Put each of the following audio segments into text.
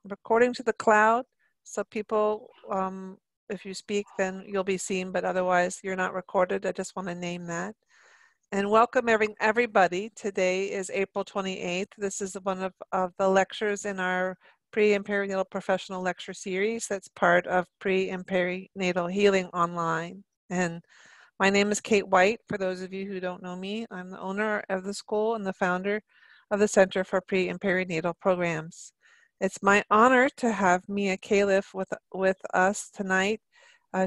recording to the cloud, so people, if you speak, then you'll be seen, but otherwise you're not recorded. I just want to name that. And welcome everybody. Today is April 28th. This is one of the lectures in our pre and perinatal professional lecture series that's part of Pre and Perinatal Healing Online. And my name is Kate White. For those of you who don't know me, I'm the owner of the school and the founder of the Center for Pre and Perinatal Programs. It's my honor to have Mia Kalef with us tonight.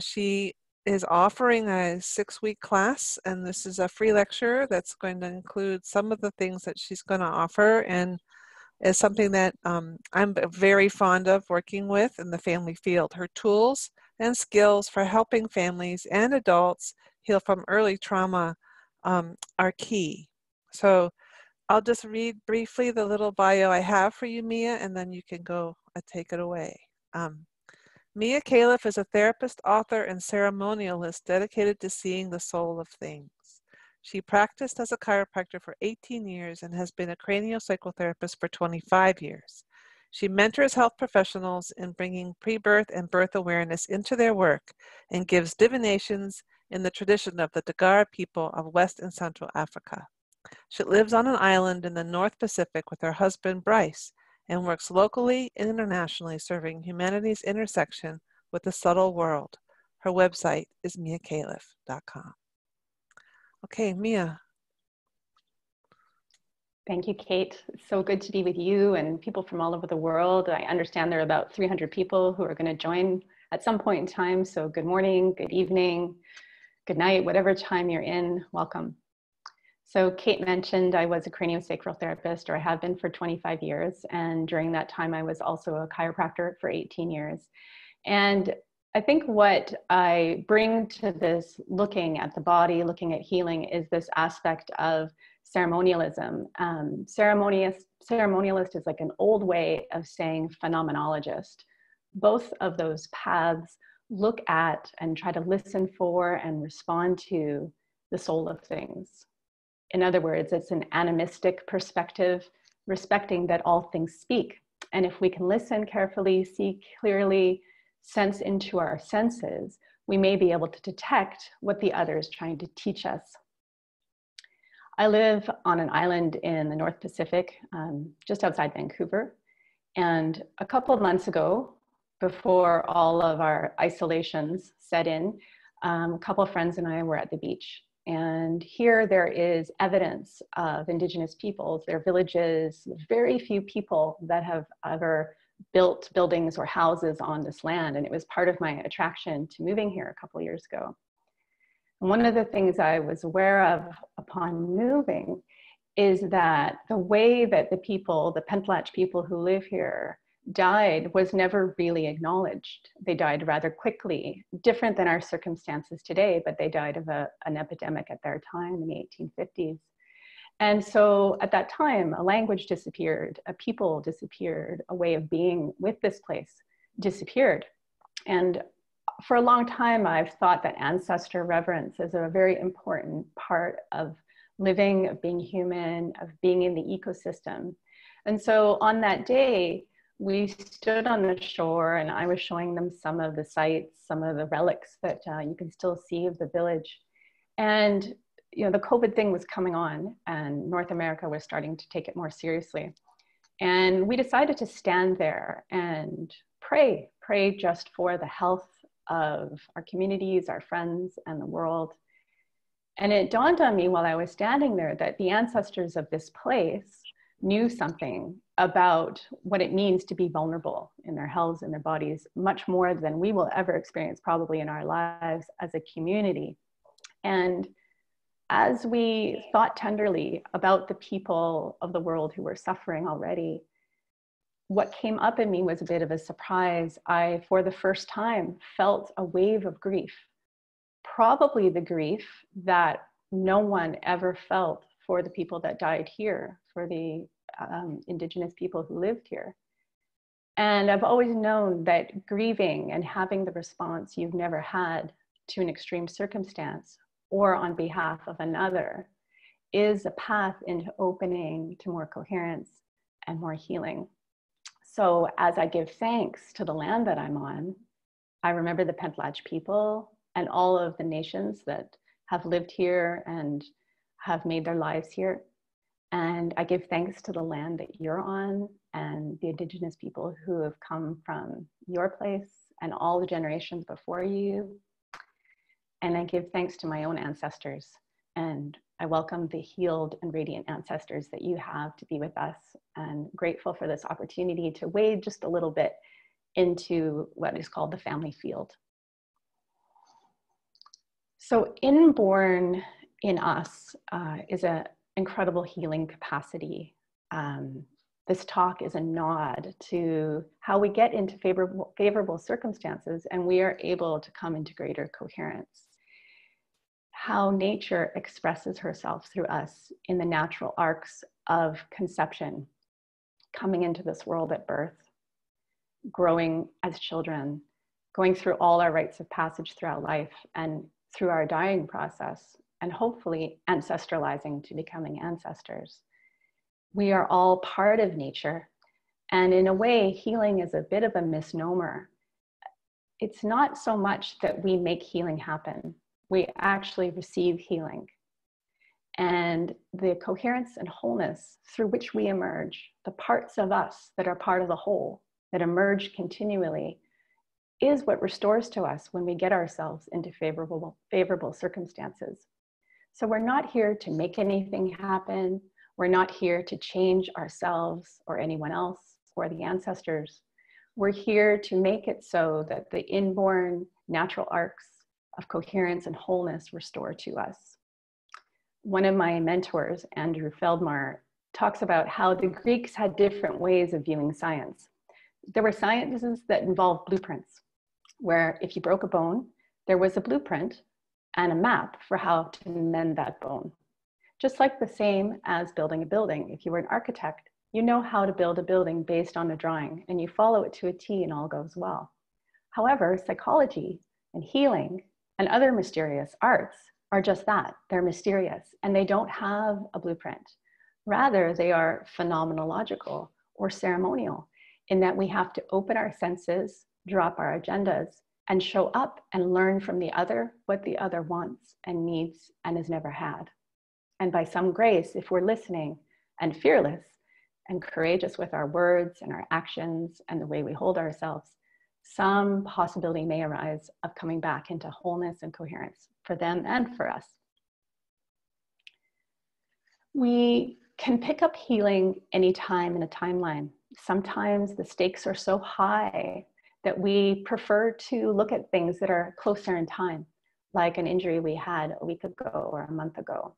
She is offering a 6-week class, and this is a free lecture that's going to include some of the things that she's going to offer, and is something that I'm very fond of working with in the family field. Her tools and skills for helping families and adults heal from early trauma are key. So I'll just read briefly the little bio I have for you, Mia, and then you can go take it away. Mia Kalef is a therapist, author, and ceremonialist dedicated to seeing the soul of things. She practiced as a chiropractor for 18 years and has been a craniopsychotherapist for 25 years. She mentors health professionals in bringing pre-birth and birth awareness into their work and gives divinations in the tradition of the Dagar people of West and Central Africa. She lives on an island in the North Pacific with her husband, Bryce, and works locally and internationally, serving humanity's intersection with the subtle world. Her website is miakalef.com. Okay, Mia. Thank you, Kate. It's so good to be with you and people from all over the world. I understand there are about 300 people who are going to join at some point in time. So good morning, good evening, good night, whatever time you're in, welcome. So Kate mentioned I was a craniosacral therapist, or I have been for 25 years. And during that time, I was also a chiropractor for 18 years. And I think what I bring to this looking at the body, looking at healing, is this aspect of ceremonialism. Ceremonialist is like an old way of saying phenomenologist. Both of those paths look at and try to listen for and respond to the soul of things. In other words, it's an animistic perspective, respecting that all things speak. And if we can listen carefully, see clearly, sense into our senses, we may be able to detect what the other is trying to teach us. I live on an island in the North Pacific, just outside Vancouver. And a couple of months ago, before all of our isolations set in, a couple of friends and I were at the beach. And here there is evidence of Indigenous peoples, their villages, very few people that have ever built buildings or houses on this land. And it was part of my attraction to moving here a couple of years ago. And one of the things I was aware of upon moving is that the way that the people, the Pentlatch people who live here, died was never really acknowledged. They died rather quickly, different than our circumstances today, but they died of an epidemic at their time in the 1850s. And so at that time, a language disappeared, a people disappeared, a way of being with this place disappeared. And for a long time, I've thought that ancestor reverence is a very important part of living, of being human, of being in the ecosystem. And so on that day, we stood on the shore and I was showing them some of the sites, some of the relics that you can still see of the village. And you know, the COVID thing was coming on and North America was starting to take it more seriously. And we decided to stand there and pray just for the health of our communities, our friends, and the world. And it dawned on me while I was standing there that the ancestors of this place knew something about what it means to be vulnerable in their health and their bodies, much more than we will ever experience probably in our lives as a community. And as we thought tenderly about the people of the world who were suffering already, what came up in me was a bit of a surprise. I, for the first time, felt a wave of grief, probably the grief that no one ever felt for the people that died here, for the Indigenous people who lived here. And I've always known that grieving and having the response you've never had to an extreme circumstance or on behalf of another is a path into opening to more coherence and more healing. So as I give thanks to the land that I'm on, I remember the Pentlach people and all of the nations that have lived here and have made their lives here. And I give thanks to the land that you're on and the Indigenous people who have come from your place and all the generations before you. And I give thanks to my own ancestors. And I welcome the healed and radiant ancestors that you have to be with us, and grateful for this opportunity to wade just a little bit into what is called the family field. So inborn in us is an incredible healing capacity. This talk is a nod to how we get into favorable circumstances and we are able to come into greater coherence. How nature expresses herself through us in the natural arcs of conception, coming into this world at birth, growing as children, going through all our rites of passage throughout life and through our dying process, and hopefully ancestralizing to becoming ancestors. We are all part of nature. And in a way, healing is a bit of a misnomer. It's not so much that we make healing happen. We actually receive healing. And the coherence and wholeness through which we emerge, the parts of us that are part of the whole, that emerge continually, is what restores to us when we get ourselves into favorable circumstances. So we're not here to make anything happen. We're not here to change ourselves or anyone else or the ancestors. We're here to make it so that the inborn natural arcs of coherence and wholeness restore to us. One of my mentors, Andrew Feldmar, talks about how the Greeks had different ways of viewing science. There were sciences that involved blueprints, where if you broke a bone, there was a blueprint and a map for how to mend that bone. Just like the same as building a building. If you were an architect, you know how to build a building based on a drawing and you follow it to a T and all goes well. However, psychology and healing and other mysterious arts are just that. They're mysterious and they don't have a blueprint. Rather, they are phenomenological or ceremonial in that we have to open our senses, drop our agendas, and show up and learn from the other what the other wants and needs and has never had. And by some grace, if we're listening and fearless and courageous with our words and our actions and the way we hold ourselves, some possibility may arise of coming back into wholeness and coherence for them and for us. We can pick up healing anytime in a timeline. Sometimes the stakes are so high that we prefer to look at things that are closer in time, like an injury we had a week ago or a month ago.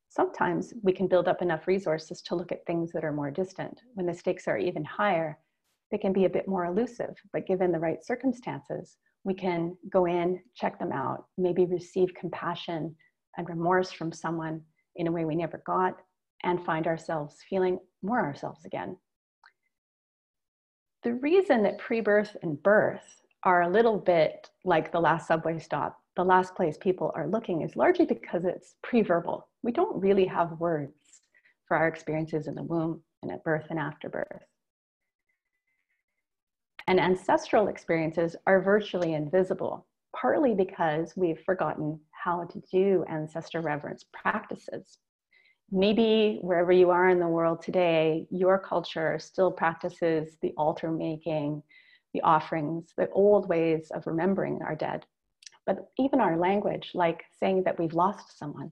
Sometimes we can build up enough resources to look at things that are more distant. When the stakes are even higher, they can be a bit more elusive, but given the right circumstances, we can go in, check them out, maybe receive compassion and remorse from someone in a way we never got, and find ourselves feeling more ourselves again. The reason that pre-birth and birth are a little bit like the last subway stop, the last place people are looking, is largely because it's pre-verbal. We don't really have words for our experiences in the womb and at birth and after birth. And ancestral experiences are virtually invisible, partly because we've forgotten how to do ancestor reverence practices. Maybe wherever you are in the world today, your culture still practices the altar making, the offerings, the old ways of remembering our dead. But even our language, like saying that we've lost someone,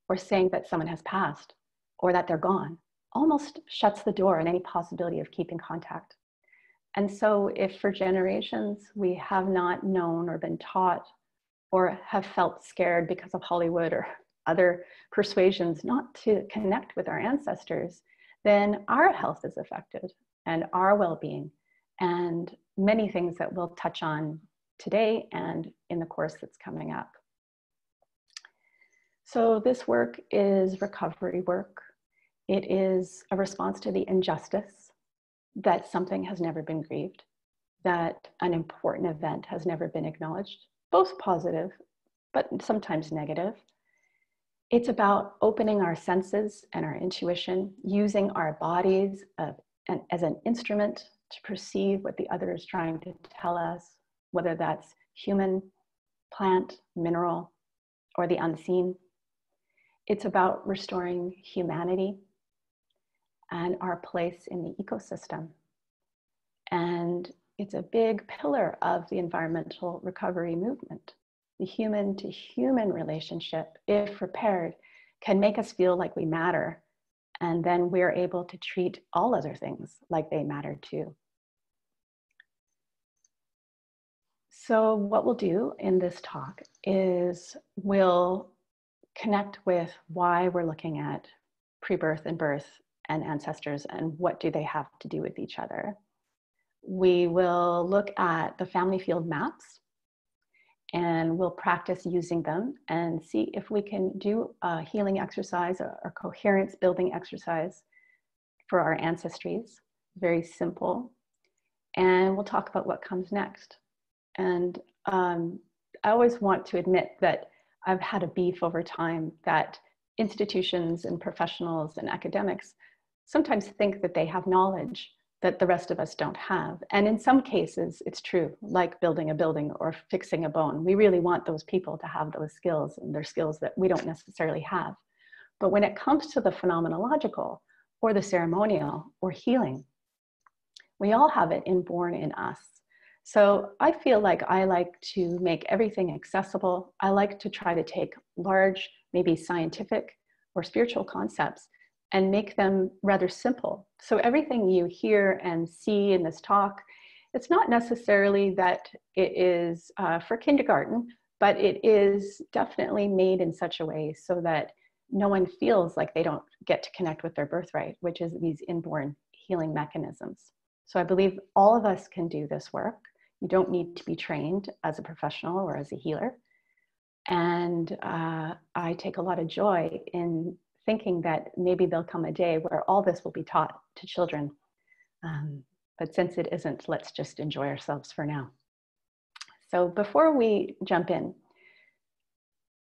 or saying that someone has passed, or that they're gone, almost shuts the door on any possibility of keeping contact. And so if for generations we have not known or been taught or have felt scared because of Hollywood or other persuasions not to connect with our ancestors, then our health is affected and our well-being and many things that we'll touch on today and in the course that's coming up. So this work is recovery work. It is a response to the injustice that something has never been grieved, that an important event has never been acknowledged, both positive, but sometimes negative. It's about opening our senses and our intuition, using our bodies as an instrument to perceive what the other is trying to tell us, whether that's human, plant, mineral, or the unseen. It's about restoring humanity and our place in the ecosystem. And it's a big pillar of the environmental recovery movement. The human to human relationship, if repaired, can make us feel like we matter. And then we're able to treat all other things like they matter too. So what we'll do in this talk is we'll connect with why we're looking at pre-birth and birth and ancestors and what do they have to do with each other. We will look at the family field maps and we'll practice using them and see if we can do a healing exercise or coherence building exercise for our ancestries. Very simple. And we'll talk about what comes next. And I always want to admit that I've had a beef over time that institutions and professionals and academics sometimes think that they have knowledge that the rest of us don't have. And in some cases, it's true, like building a building or fixing a bone. We really want those people to have those skills, and they're skills that we don't necessarily have. But when it comes to the phenomenological or the ceremonial or healing, we all have it inborn in us. So I feel like I like to make everything accessible. I like to try to take large, maybe scientific or spiritual concepts and make them rather simple. So everything you hear and see in this talk, it's not necessarily that it is for kindergarten, but it is definitely made in such a way so that no one feels like they don't get to connect with their birthright, which is these inborn healing mechanisms. So I believe all of us can do this work. You don't need to be trained as a professional or as a healer. And I take a lot of joy in thinking that maybe there'll come a day where all this will be taught to children. But since it isn't, let's just enjoy ourselves for now. So before we jump in,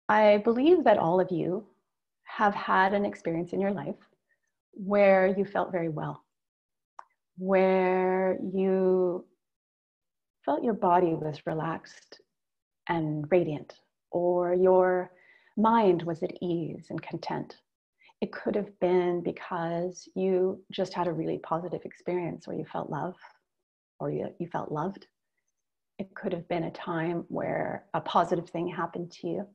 I believe that all of you have had an experience in your life where you felt very well, where you felt your body was relaxed and radiant, or your mind was at ease and content. It could have been because you just had a really positive experience, or you felt love, or you felt loved. It could have been a time where a positive thing happened to you.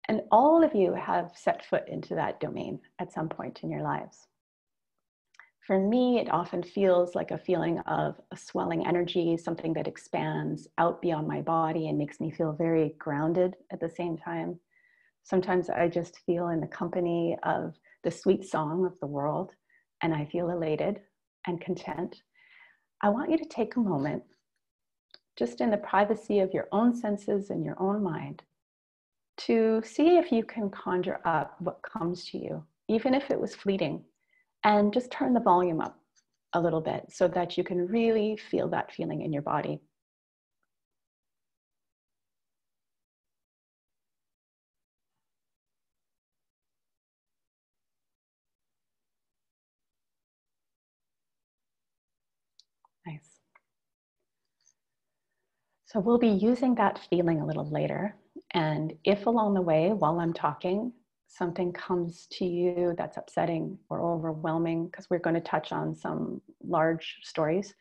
And all of you have set foot into that domain at some point in your lives. For me, it often feels like a feeling of a swelling energy, something that expands out beyond my body and makes me feel very grounded at the same time. Sometimes I just feel in the company of the sweet song of the world, and I feel elated and content. I want you to take a moment, just in the privacy of your own senses and your own mind, to see if you can conjure up what comes to you, even if it was fleeting, and just turn the volume up a little bit so that you can really feel that feeling in your body. Nice. So we'll be using that feeling a little later. And if along the way, while I'm talking, something comes to you that's upsetting or overwhelming, because we're going to touch on some large stories,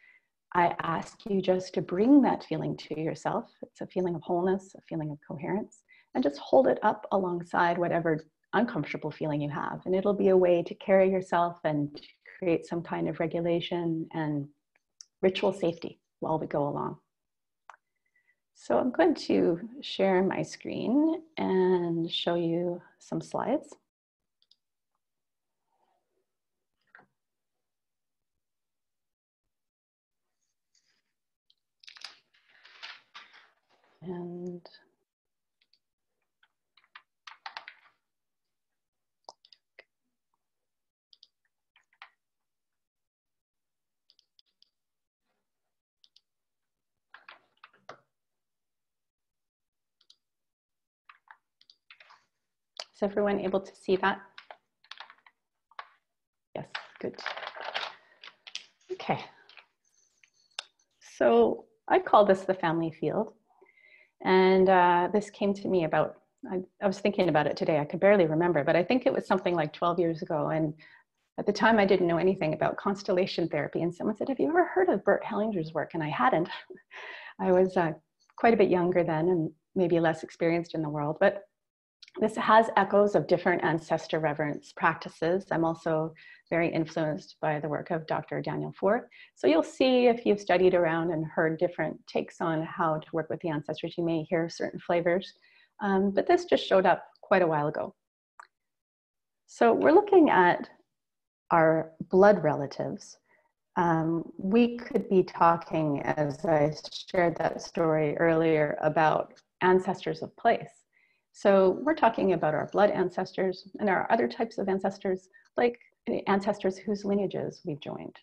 I ask you just to bring that feeling to yourself. It's a feeling of wholeness, a feeling of coherence, and just hold it up alongside whatever uncomfortable feeling you have. And it'll be a way to carry yourself and to create some kind of regulation and ritual safety while we go along. So I'm going to share my screen and show you some slides. And is everyone able to see that? Yes, good. Okay, So I call this the family field. And this came to me about, I was thinking about it today. I could barely remember, but I think it was something like 12 years ago. And at the time, I didn't know anything about constellation therapy. And someone said, have you ever heard of Bert Hellinger's work? And I hadn't. I was quite a bit younger then and maybe less experienced in the world. But this has echoes of different ancestor reverence practices. I'm also very influenced by the work of Dr. Daniel Forth. So you'll see, if you've studied around and heard different takes on how to work with the ancestors, you may hear certain flavors. But this just showed up quite a while ago. So we're looking at our blood relatives. We could be talking, as I shared that story earlier, about ancestors of place. So we're talking about our blood ancestors and our other types of ancestors, like ancestors whose lineages we've joined,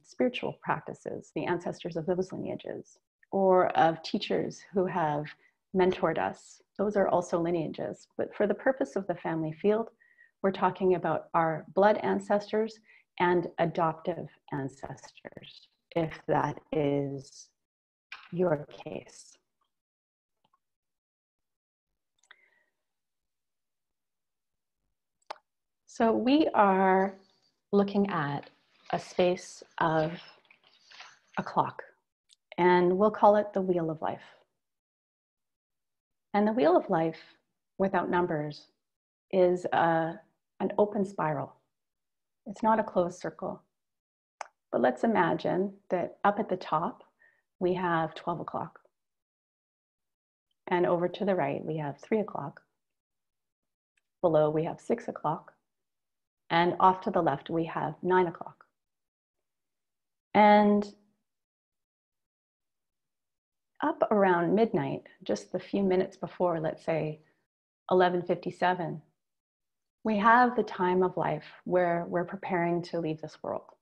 spiritual practices, the ancestors of those lineages, or of teachers who have mentored us. Those are also lineages. But for the purpose of the family field, we're talking about our blood ancestors and adoptive ancestors, if that is your case. So we are looking at a space of a clock, and we'll call it the wheel of life. And the wheel of life, without numbers, is an open spiral. It's not a closed circle. But let's imagine that up at the top, we have 12 o'clock. And over to the right, we have 3 o'clock. Below, we have 6 o'clock. And off to the left, we have 9 o'clock. And up around midnight, just the few minutes before, let's say 11:57, we have the time of life where we're preparing to leave this world.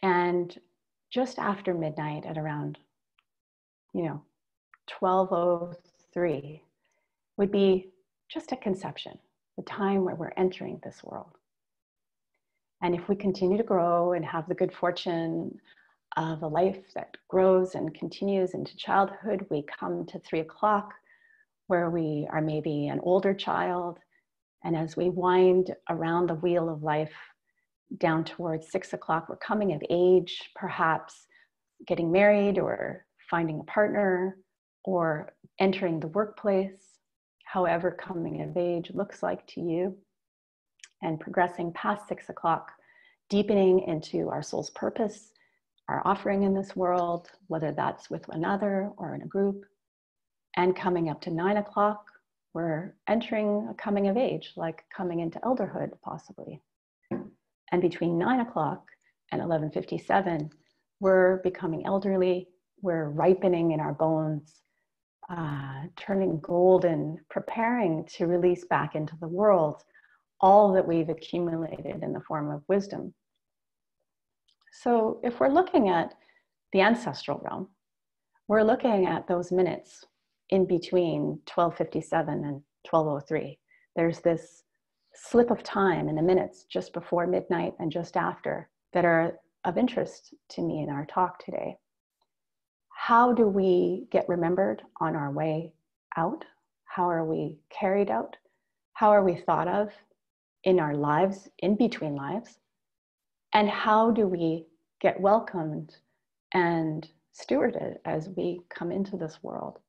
And just after midnight, at around 12:03, would be just a conception, the time where we're entering this world. And if we continue to grow and have the good fortune of a life that grows and continues into childhood, we come to 3 o'clock, where we are maybe an older child. And as we wind around the wheel of life down towards 6 o'clock, we're coming of age, perhaps getting married or finding a partner or entering the workplace, however coming of age looks like to you, and progressing past 6 o'clock, deepening into our soul's purpose, our offering in this world, whether that's with another or in a group, and coming up to 9 o'clock, we're entering a coming of age, like coming into elderhood, possibly. And between 9 o'clock and 11:57, we're becoming elderly, we're ripening in our bones, turning golden, preparing to release back into the world all that we've accumulated in the form of wisdom. So if we're looking at the ancestral realm, we're looking at those minutes in between 12:57 and 12:03. There's this slip of time in the minutes just before midnight and just after that are of interest to me in our talk today. How do we get remembered on our way out? How are we carried out? How are we thought of in our lives, in between lives? And how do we get welcomed and stewarded as we come into this world?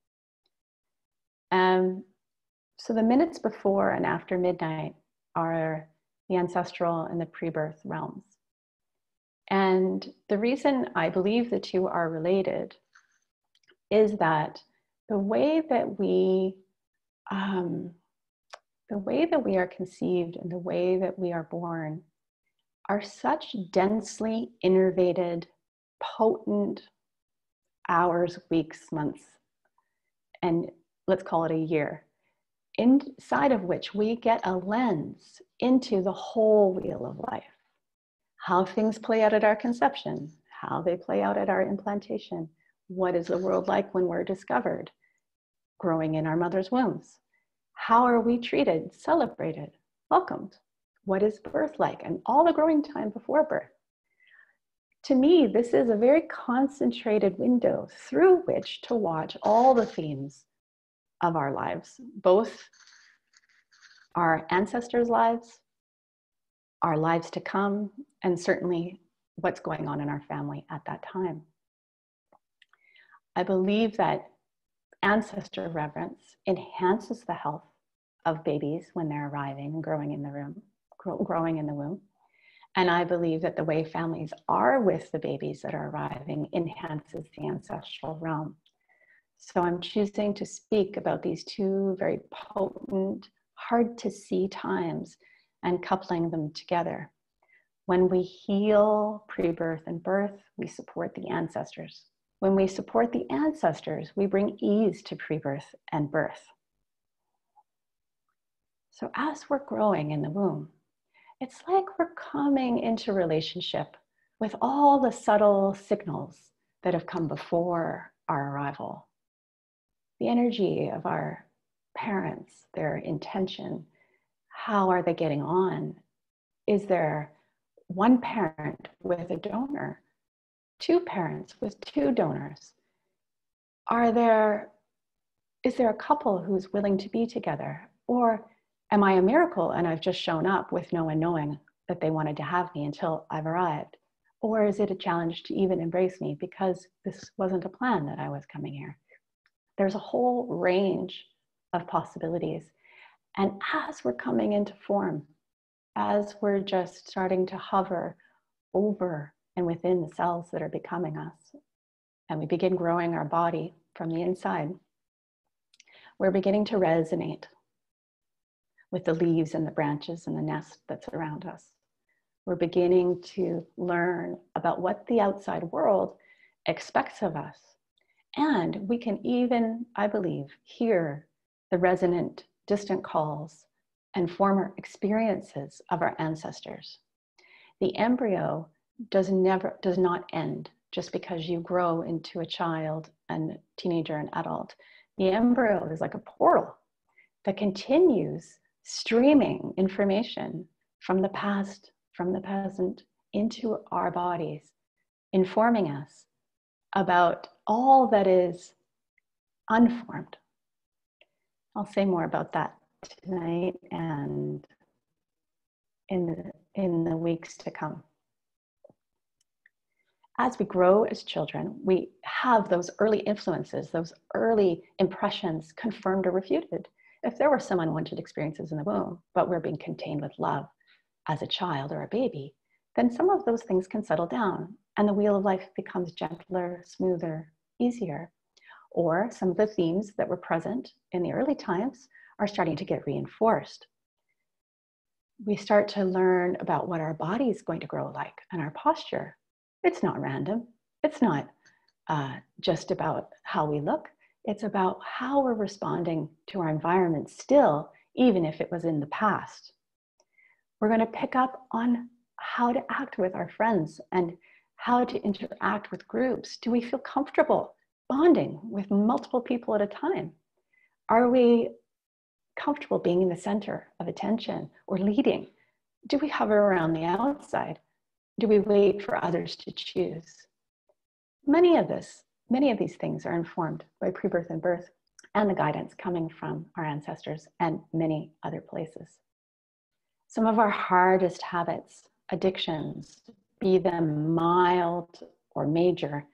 So the minutes before and after midnight are the ancestral and the pre-birth realms. And the reason I believe the two are related is that the way that we are conceived and the way that we are born are such densely innervated, potent hours, weeks, months, and let's call it a year, inside of which we get a lens into the whole wheel of life. How things play out at our conception, how they play out at our implantation. What is the world like when we're discovered, growing in our mother's wombs? How are we treated, celebrated, welcomed? What is birth like? And all the growing time before birth. to me, this is a very concentrated window through which to watch all the themes of our lives, both our ancestors' lives, our lives to come, and certainly what's going on in our family at that time. I believe that ancestor reverence enhances the health of babies when they're arriving and growing in the womb. And I believe that the way families are with the babies that are arriving enhances the ancestral realm. So I'm choosing to speak about these two very potent, hard to see times and coupling them together. When we heal pre-birth and birth, we support the ancestors. When we support the ancestors, we bring ease to pre-birth and birth. So as we're growing in the womb, it's like we're coming into relationship with all the subtle signals that have come before our arrival. The energy of our parents, their intention, how are they getting on? Is there one parent with a donor? Two parents with two donors? Is there a couple who's willing to be together? Or am I a miracle and I've just shown up with no one knowing that they wanted to have me until I've arrived? Or is it a challenge to even embrace me because this wasn't a plan that I was coming here? There's a whole range of possibilities. And as we're coming into form, as we're just starting to hover over and within the cells that are becoming us, and we begin growing our body from the inside, we're beginning to resonate with the leaves and the branches and the nest that's around us. We're beginning to learn about what the outside world expects of us. And we can even, I believe, hear the resonant, distant calls and former experiences of our ancestors. The embryo does not end just because you grow into a child and teenager and adult. The embryo is like a portal that continues streaming information from the past, from the present, into our bodies, informing us about all that is unformed. I'll say more about that tonight and in the weeks to come. As we grow as children, we have those early influences, those early impressions confirmed or refuted. If there were some unwanted experiences in the womb, but we're being contained with love as a child or a baby, then some of those things can settle down and the wheel of life becomes gentler, smoother, easier. Or some of the themes that were present in the early times are starting to get reinforced. We start to learn about what our body is going to grow like and our posture. It's not random. It's not just about how we look. It's about how we're responding to our environment still, even if it was in the past. We're going to pick up on how to act with our friends and how to interact with groups. Do we feel comfortable bonding with multiple people at a time? Are we comfortable being in the center of attention or leading? Do we hover around the outside? Do we wait for others to choose? Many of these things are informed by pre-birth and birth and the guidance coming from our ancestors and many other places. Some of our hardest habits, addictions, be them mild or major,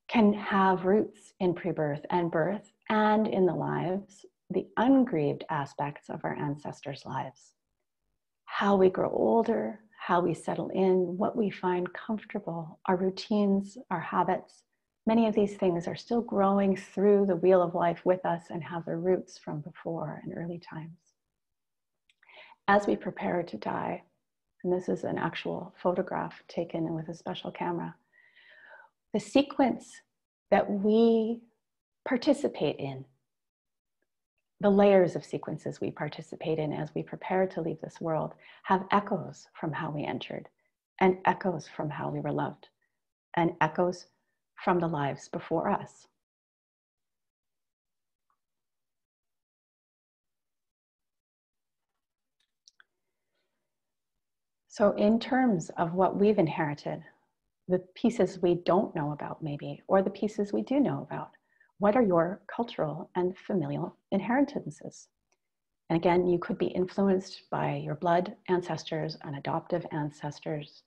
can have roots in pre-birth and birth and in the lives, the ungrieved aspects of our ancestors' lives. How we grow older, how we settle in, what we find comfortable, our routines, our habits. Many of these things are still growing through the wheel of life with us and have their roots from before in early times. As we prepare to die, and this is an actual photograph taken with a special camera, the sequence that we participate in, the layers of sequences we participate in as we prepare to leave this world have echoes from how we entered, and echoes from how we were loved, and echoes from the lives before us. So in terms of what we've inherited, the pieces we don't know about maybe, or the pieces we do know about. What are your cultural and familial inheritances? And again, you could be influenced by your blood ancestors and adoptive ancestors.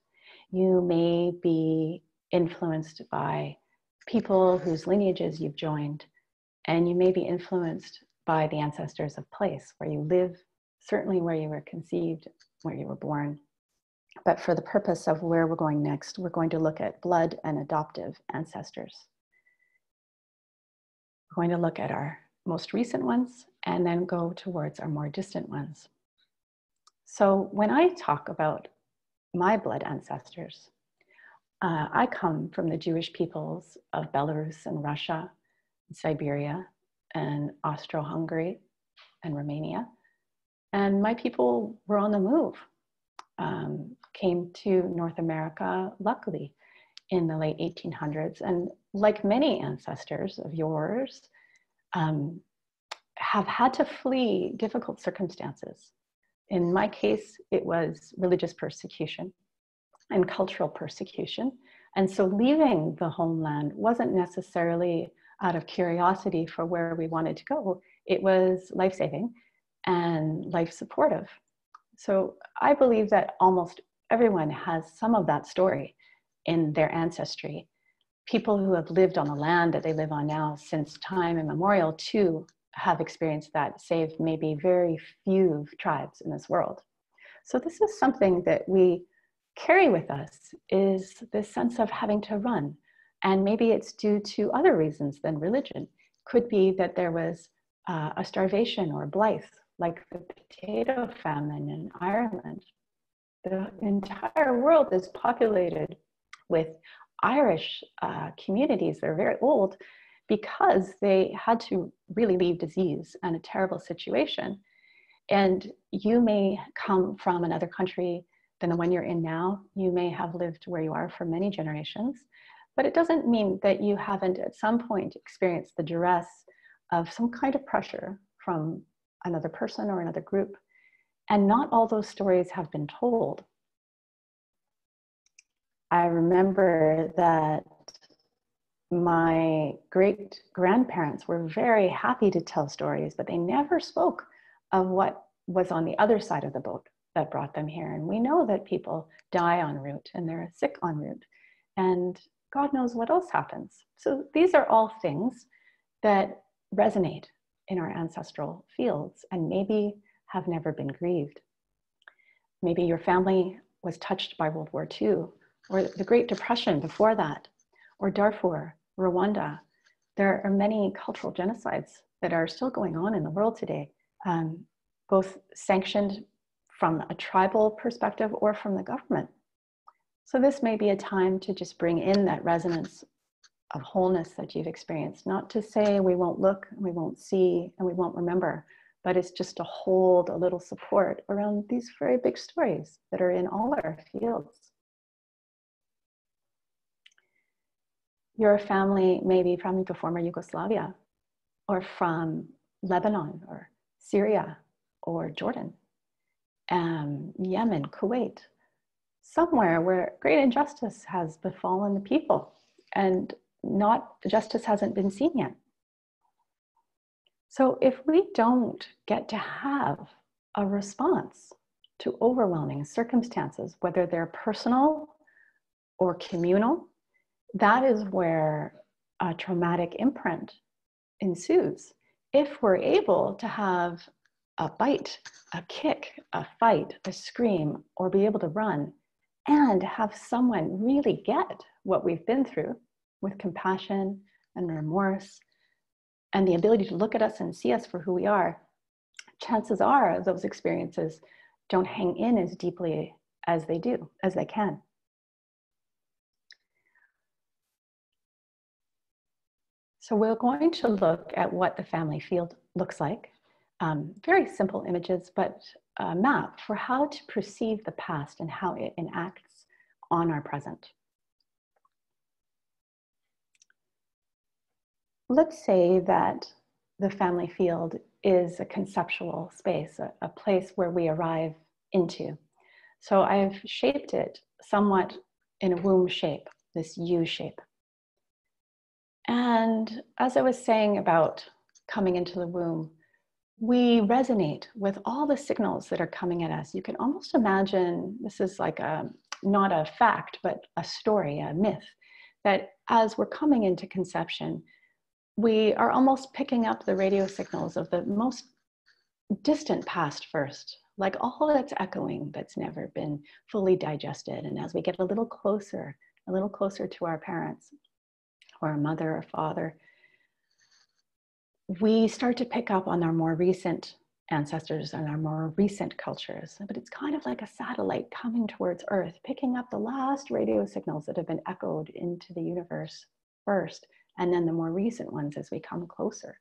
You may be influenced by people whose lineages you've joined, and you may be influenced by the ancestors of place where you live, certainly where you were conceived, where you were born. But for the purpose of where we're going next, we're going to look at blood and adoptive ancestors. We're going to look at our most recent ones and then go towards our more distant ones. So when I talk about my blood ancestors, I come from the Jewish peoples of Belarus and Russia, and Siberia, and Austro-Hungary and Romania. And my people were on the move, came to North America, luckily, in the late 1800s. And like many ancestors of yours, have had to flee difficult circumstances. In my case, it was religious persecution and cultural persecution. And so leaving the homeland wasn't necessarily out of curiosity for where we wanted to go. It was life-saving and life-supportive. So I believe that almost everyone has some of that story in their ancestry. People who have lived on the land that they live on now since time immemorial too have experienced that, save maybe very few tribes in this world. So this is something that we carry with us, is this sense of having to run. And maybe it's due to other reasons than religion. Could be that there was a starvation or blight, like the potato famine in Ireland. The entire world is populated with Irish communities that are very old because they had to really leave disease and a terrible situation. And you may come from another country than the one you're in now. You may have lived where you are for many generations, but it doesn't mean that you haven't at some point experienced the duress of some kind of pressure from another person or another group. And not all those stories have been told. I remember that my great-grandparents were very happy to tell stories, but they never spoke of what was on the other side of the boat that brought them here. And we know that people die en route and they're sick en route, and God knows what else happens. So these are all things that resonate in our ancestral fields and maybe have never been grieved. Maybe your family was touched by World War II, or the Great Depression before that, or Darfur, Rwanda. There are many cultural genocides that are still going on in the world today, both sanctioned from a tribal perspective or from the government. So this may be a time to just bring in that resonance of wholeness that you've experienced. Not to say we won't look, and we won't see, and we won't remember, but it's just to hold a little support around these very big stories that are in all our fields. Your family may be from the former Yugoslavia, or from Lebanon, or Syria, or Jordan, Yemen, Kuwait, somewhere where great injustice has befallen the people and justice hasn't been seen yet. So if we don't get to have a response to overwhelming circumstances, whether they're personal or communal, that is where a traumatic imprint ensues. If we're able to have a bite, a kick, a fight, a scream, or be able to run, and have someone really get what we've been through with compassion and remorse, and the ability to look at us and see us for who we are, chances are those experiences don't hang in as deeply as they do, as they can. So we're going to look at what the family field looks like. Very simple images, but a map for how to perceive the past and how it enacts on our present. Let's say that the family field is a conceptual space, a place where we arrive into. So I've shaped it somewhat in a womb shape. this U shape. And as I was saying about coming into the womb, we resonate with all the signals that are coming at us. You can almost imagine, this is like not a fact, but a story, a myth, that as we're coming into conception, we are almost picking up the radio signals of the most distant past first, like all that's echoing that's never been fully digested. And as we get a little closer to our parents or our mother or father, we start to pick up on our more recent ancestors and our more recent cultures. But it's kind of like a satellite coming towards Earth, picking up the last radio signals that have been echoed into the universe first, and then the more recent ones as we come closer.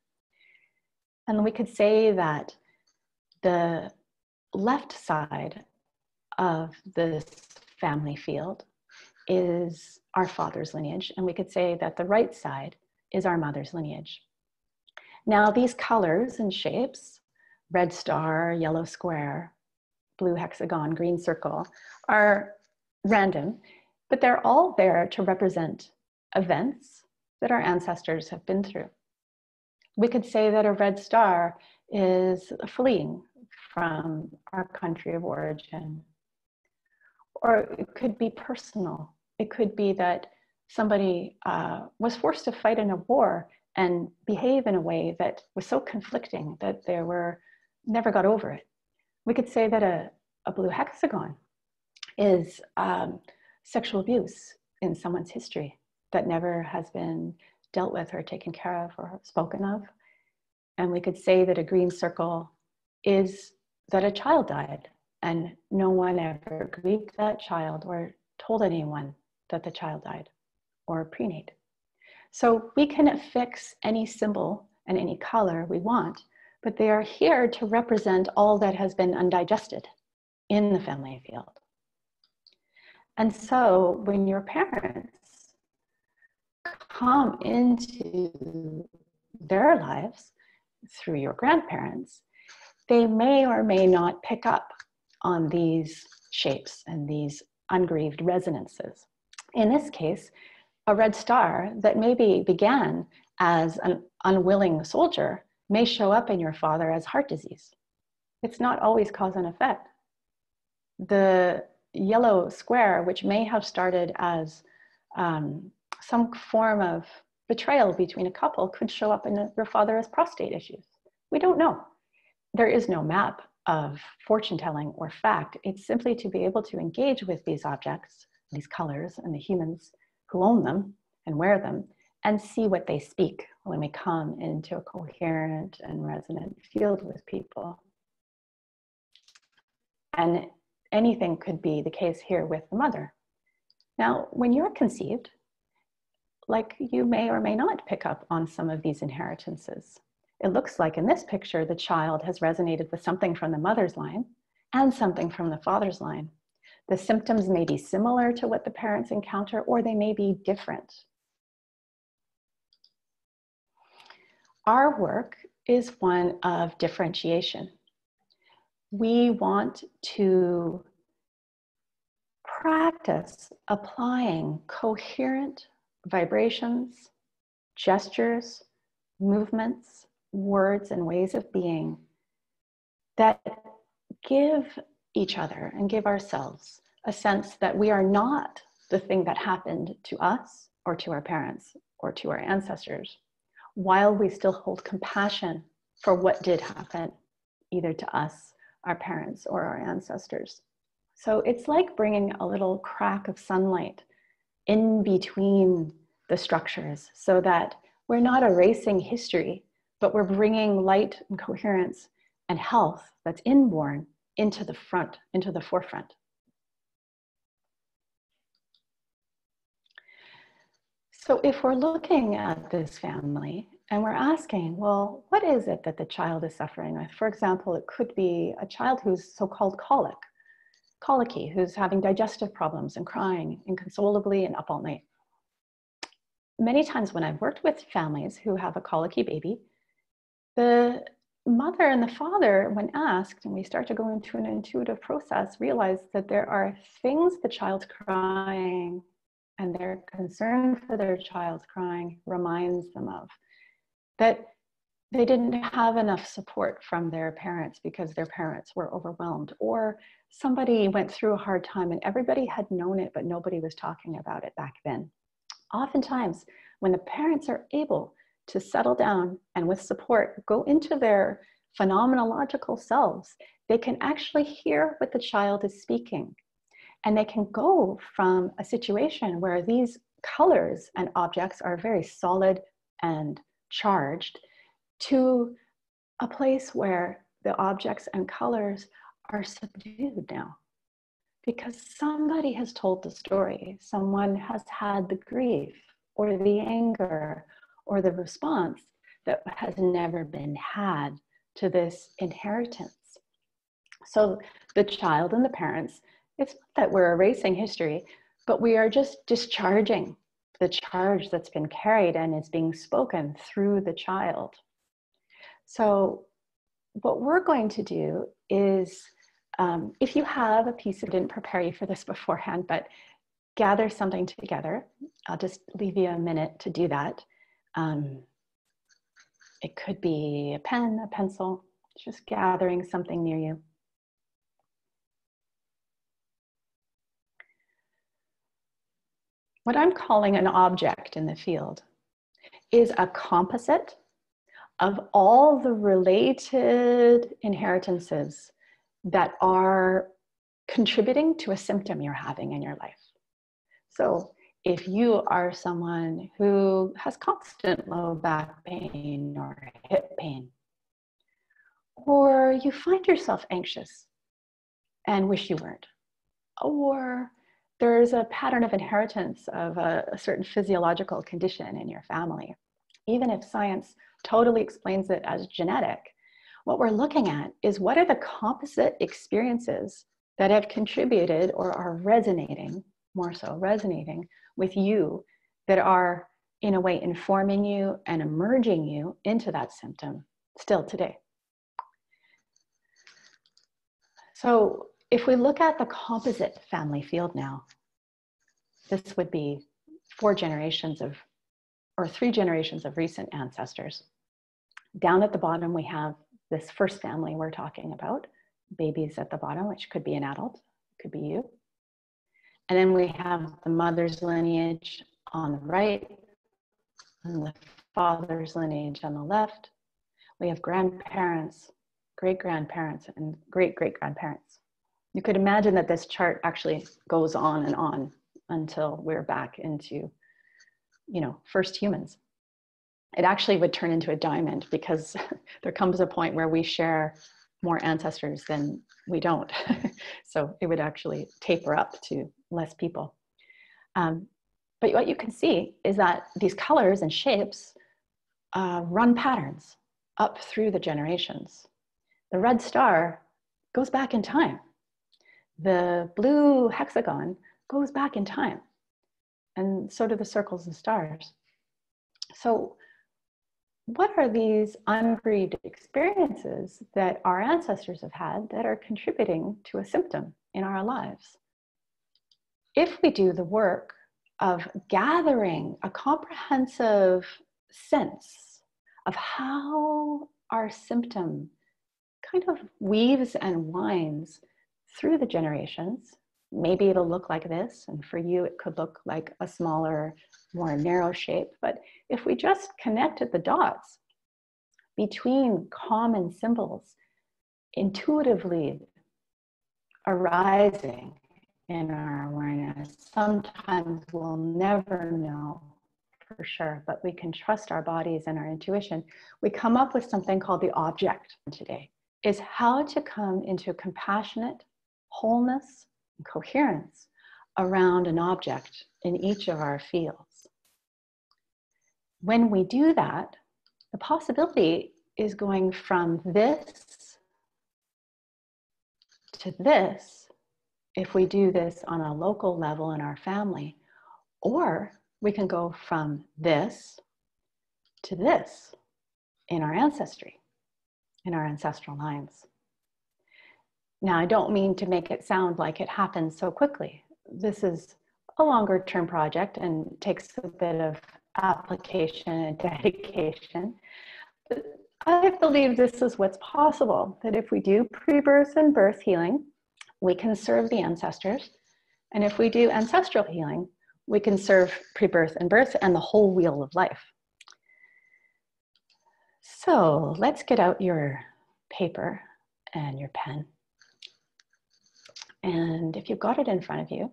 And we could say that the left side of this family field is our father's lineage, and we could say that the right side is our mother's lineage. Now, these colors and shapes, red star, yellow square, blue hexagon, green circle, are random, but they're all there to represent events that our ancestors have been through. We could say that a red star is fleeing from our country of origin. Or it could be personal. It could be that somebody was forced to fight in a war and behave in a way that was so conflicting that they never got over it. We could say that a blue hexagon is sexual abuse in someone's history that never has been dealt with or taken care of or spoken of. And we could say that a green circle is that a child died and no one ever grieved that child or told anyone that the child died, or prenate. So we can affix any symbol and any color we want, but they are here to represent all that has been undigested in the family field. And so when your parents come into their lives through your grandparents, they may or may not pick up on these shapes and these ungrieved resonances. In this case, a red star that maybe began as an unwilling soldier may show up in your father as heart disease. It's not always cause and effect. The yellow square, which may have started as some form of betrayal between a couple, could show up in your father as prostate issues. We don't know. There is no map of fortune telling or fact. It's simply to be able to engage with these objects, these colors, and the humans who own them and wear them, and see what they speak when we come into a coherent and resonant field with people. And anything could be the case here with the mother. Now, when you're conceived, like, you may or may not pick up on some of these inheritances. It looks like in this picture, the child has resonated with something from the mother's line and something from the father's line. The symptoms may be similar to what the parents encounter, or they may be different. Our work is one of differentiation. We want to practice applying coherent vibrations, gestures, movements, words, and ways of being that give each other and give ourselves a sense that we are not the thing that happened to us or to our parents or to our ancestors, while we still hold compassion for what did happen, either to us, our parents, or our ancestors. So it's like bringing a little crack of sunlight in between the structures so that we're not erasing history, but we're bringing light and coherence and health that's inborn into the front, into the forefront. So if we're looking at this family and we're asking, well, what is it that the child is suffering with? For example, it could be a child who's so-called colicky, who's having digestive problems and crying inconsolably and up all night. Many times when I've worked with families who have a colicky baby, the mother and the father, when asked, and we start to go into an intuitive process, realize that there are things the child's crying and their concern for their child's crying reminds them of that they didn't have enough support from their parents because their parents were overwhelmed, or somebody went through a hard time and everybody had known it, but nobody was talking about it back then. Oftentimes, when the parents are able to settle down and with support go into their phenomenological selves, they can actually hear what the child is speaking. And they can go from a situation where these colors and objects are very solid and charged to a place where the objects and colors are subdued now. Because somebody has told the story, someone has had the grief or the anger or the response that has never been had to this inheritance. So the child and the parents, it's not that we're erasing history, but we are just discharging the charge that's been carried and is being spoken through the child. So what we're going to do is, if you have a piece, I didn't prepare you for this beforehand, but gather something together. I'll just leave you a minute to do that. It could be a pen, a pencil, just gathering something near you. What I'm calling an object in the field is a composite of all the related inheritances that are contributing to a symptom you're having in your life. So if you are someone who has constant low back pain or hip pain, or you find yourself anxious and wish you weren't, or there's a pattern of inheritance of a certain physiological condition in your family, even if science totally explains it as genetic, what we're looking at is what are the composite experiences that have contributed or are resonating, more so resonating with you, that are in a way informing you and emerging you into that symptom still today. So if we look at the composite family field now, this would be 3 generations of recent ancestors. Down at the bottom, we have this first family we're talking about, babies at the bottom, which could be an adult, could be you. And then we have the mother's lineage on the right, and the father's lineage on the left. We have grandparents, great-grandparents, and great-great-grandparents. You could imagine that this chart actually goes on and on until we're back into, first humans. It actually would turn into a diamond because there comes a point where we share more ancestors than we don't. So it would actually taper up to less people. But what you can see is that these colors and shapes run patterns up through the generations. The red star goes back in time. The blue hexagon goes back in time. And so do the circles and stars. So what are these ungrieved experiences that our ancestors have had that are contributing to a symptom in our lives? If we do the work of gathering a comprehensive sense of how our symptom kind of weaves and winds through the generations, maybe it'll look like this, and for you it could look like a smaller, more narrow shape. But if we just connected the dots between common symbols intuitively arising in our awareness, sometimes we'll never know for sure, but we can trust our bodies and our intuition. We come up with something called the object today, is how to come into compassionate wholeness and coherence around an object in each of our fields. When we do that, the possibility is going from this to this, if we do this on a local level in our family, or we can go from this to this in our ancestry, in our ancestral lines. Now, I don't mean to make it sound like it happens so quickly. This is a longer term project and takes a bit of application and dedication. But I believe this is what's possible, that if we do pre-birth and birth healing, we can serve the ancestors. And if we do ancestral healing, we can serve pre-birth and birth and the whole wheel of life. So let's get out your paper and your pen. And if you've got it in front of you,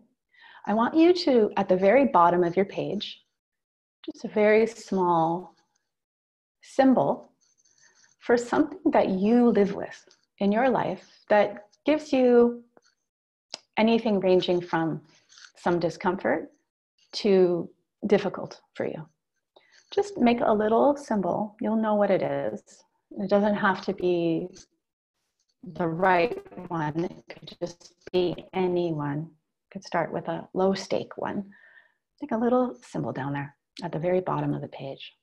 I want you to, at the very bottom of your page, just a very small symbol for something that you live with in your life that gives you anything ranging from some discomfort to difficult for you. Just make a little symbol. You'll know what it is. It doesn't have to be the right one. It could just be any one. You could start with a low stake one. Make a little symbol down there at the very bottom of the page.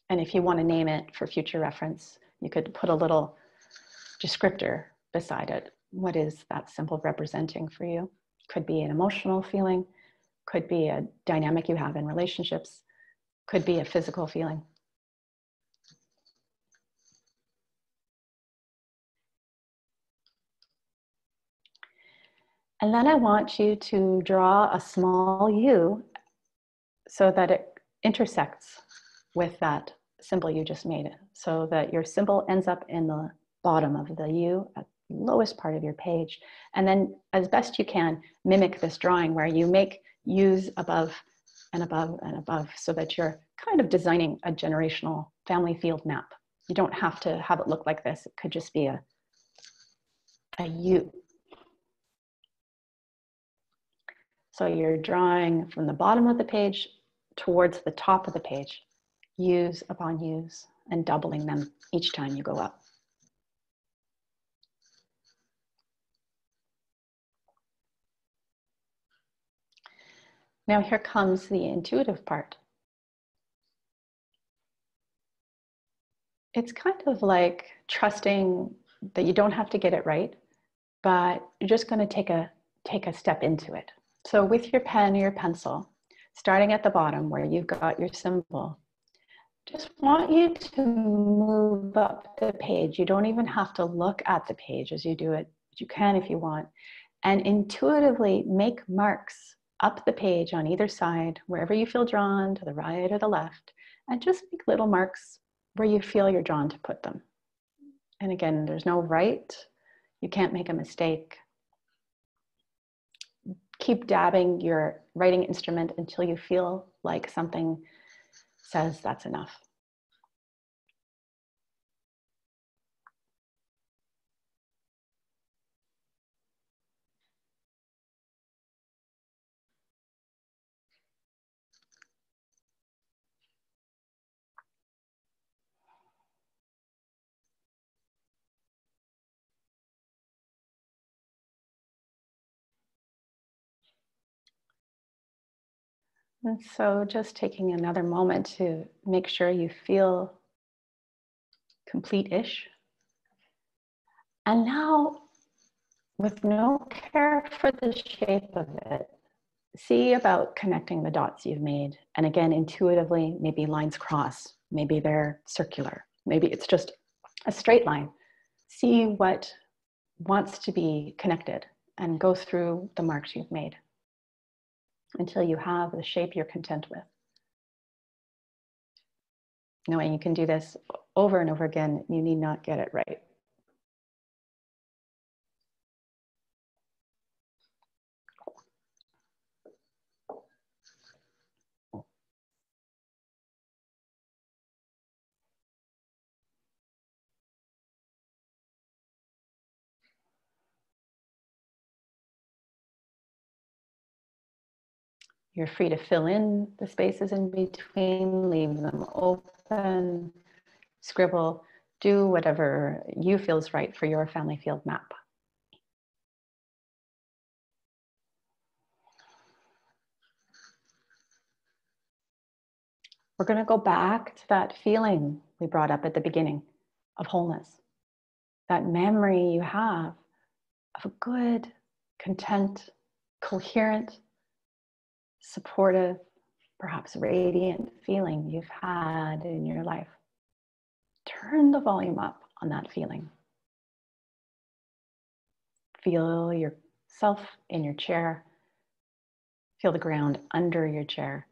And if you want to name it for future reference, you could put a little descriptor beside it. What is that symbol representing for you? Could be an emotional feeling, could be a dynamic you have in relationships, could be a physical feeling. And then I want you to draw a small U so that it intersects with that symbol you just made, so that your symbol ends up in the bottom of the U at the lowest part of your page. And then as best you can, mimic this drawing where you make U's above and above and above, so that you're kind of designing a generational family field map. You don't have to have it look like this. It could just be a U. So you're drawing from the bottom of the page towards the top of the page, U's upon U's, and doubling them each time you go up. Now here comes the intuitive part. It's kind of like trusting that you don't have to get it right, but you're just going to take a step into it. So with your pen or your pencil, starting at the bottom where you've got your symbol, just want you to move up the page. You don't even have to look at the page as you do it, but you can if you want, and intuitively make marks up the page on either side, wherever you feel drawn, to the right or the left, and just make little marks where you feel you're drawn to put them. And again, there's no right. You can't make a mistake. Keep dabbing your writing instrument until you feel like something says that's enough. And so just taking another moment to make sure you feel complete-ish. And now, with no care for the shape of it, see about connecting the dots you've made. And again, intuitively, maybe lines cross, maybe they're circular, maybe it's just a straight line. See what wants to be connected and go through the marks you've made until you have the shape you're content with. Knowing you can do this over and over again, you need not get it right. You're free to fill in the spaces in between, leave them open, scribble, do whatever you feel is right for your family field map. We're going to go back to that feeling we brought up at the beginning of wholeness, that memory you have of a good, content, coherent, supportive, perhaps radiant feeling you've had in your life. Turn the volume up on that feeling. Feel yourself in your chair. Feel the ground under your chair.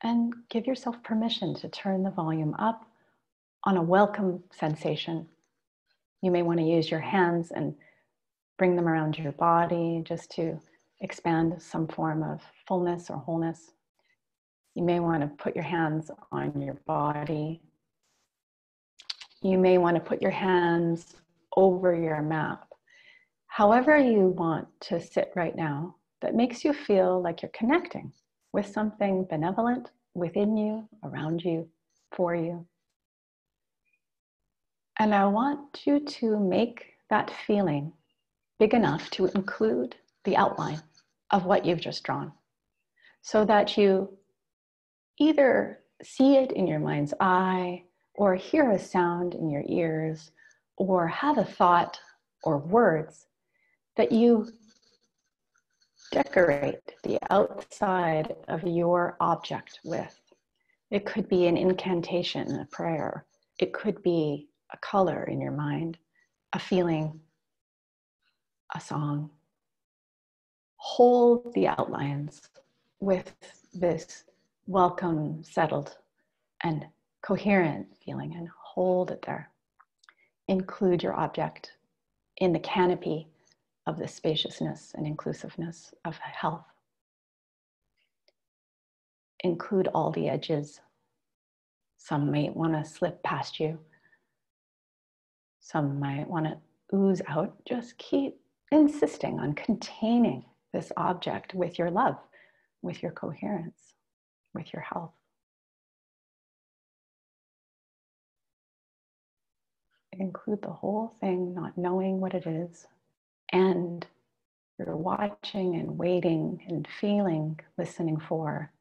And give yourself permission to turn the volume up on a welcome sensation. You may want to use your hands and bring them around your body just to expand some form of fullness or wholeness. You may want to put your hands on your body. You may want to put your hands over your map. However you want to sit right now that makes you feel like you're connecting with something benevolent within you, around you, for you. And I want you to make that feeling big enough to include the outline of what you've just drawn, so that you either see it in your mind's eye, or hear a sound in your ears, or have a thought or words that you decorate the outside of your object with. It could be an incantation, a prayer. It could be a color in your mind, a feeling, a song. Hold the outlines with this welcome, settled, and coherent feeling, and hold it there. Include your object in the canopy of the spaciousness and inclusiveness of health. Include all the edges. Some might want to slip past you. Some might want to ooze out. Just keep insisting on containing this object with your love, with your coherence, with your health. Include the whole thing, not knowing what it is. And you're watching and waiting and feeling, listening for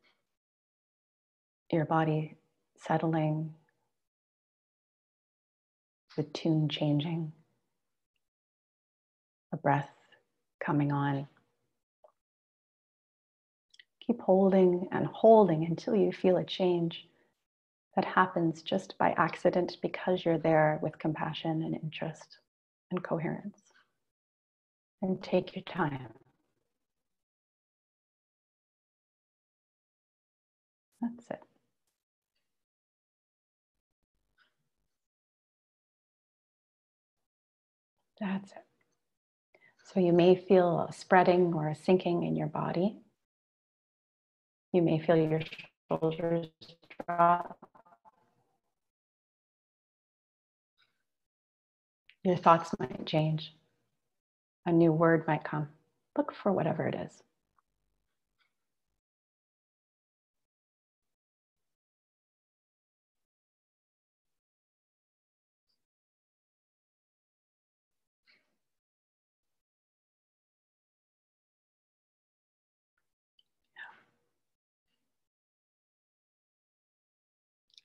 your body settling, the tune changing, a breath coming on. Keep holding and holding until you feel a change that happens just by accident, because you're there with compassion and interest and coherence. And take your time. That's it. That's it. So you may feel a spreading or a sinking in your body. You may feel your shoulders drop. Your thoughts might change. A new word might come. Look for whatever it is.